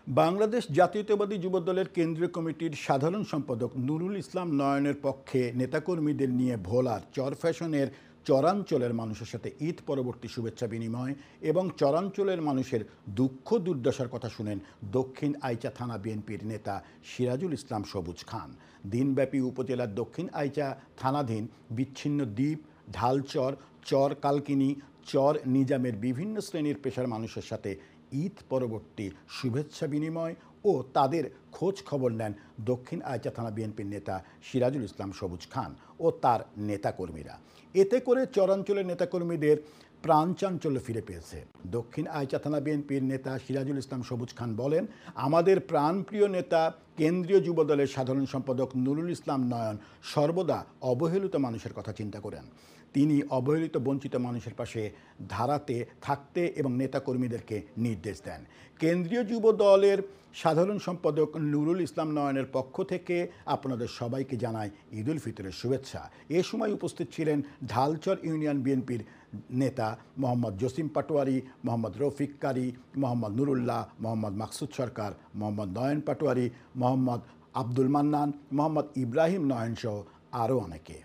বাংলাদেশ জাতীয়তাবাদী যুবদলের কেন্দ্রীয় কমিটির সাধারণ সম্পাদক নুরুল ইসলাম নয়নের পক্ষে নেতাকর্মীদের নিয়ে ভোলার চরফ্যাশনের চরাঞ্চলের মানুষের সাথে ঈদ পরবর্তী শুভেচ্ছা বিনিময় এবং চরাঞ্চলের মানুষের দুঃখ দুর্দশার কথা শুনেন দক্ষিণ আইচা থানা বিএনপির নেতা সিরাজুল ইসলাম সবুজ খান। দিনব্যাপী উপজেলার দক্ষিণ আইচা থানাধীন বিচ্ছিন্ন দ্বীপ, ঢালচর, চর কালকিনি, চর নিজামের বিভিন্ন শ্রেণীর পেশার মানুষের সাথে ঈদ পরবর্তী শুভেচ্ছা বিনিময় ও তাদের খোঁজ খবর নেন দক্ষিণ আইচা থানা বিএনপির নেতা সিরাজুল ইসলাম সবুজ খান ও তার নেতাকর্মীরা। এতে করে চরাঞ্চলের নেতাকর্মীদের প্রাণচাঞ্চল্য ফিরে পেয়েছে। দক্ষিণ আইচা থানা বিএনপির নেতা সিরাজুল ইসলাম সবুজ খান বলেন, আমাদের প্রাণপ্রিয় নেতা কেন্দ্রীয় যুবদলের সাধারণ সম্পাদক নুরুল ইসলাম নয়ন সর্বদা অবহেলিত মানুষের কথা চিন্তা করেন। তিনি অবহেলিত বঞ্চিত মানুষের পাশে দাঁড়াতে থাকতে এবং নেতাকর্মীদেরকে নির্দেশ দেন। কেন্দ্রীয় যুব দলের সাধারণ সম্পাদক নুরুল ইসলাম নয়নের পক্ষ থেকে আপনাদের সবাইকে জানাই ঈদ উল ফিতরের শুভেচ্ছা। এ সময় উপস্থিত ছিলেন ঢালচর ইউনিয়ন বিএনপির নেতা মোহাম্মদ জসিম পাটোয়ারি, মোহাম্মদ রফিক কারি, মোহাম্মদ নুরুল্লাহ, মোহাম্মদ মাকসুদ সরকার, মোহাম্মদ নয়ন পাটোয়ারি, মোহাম্মদ আব্দুল মান্নান, মোহাম্মদ ইব্রাহিম নয়ন সহ আরও অনেকে।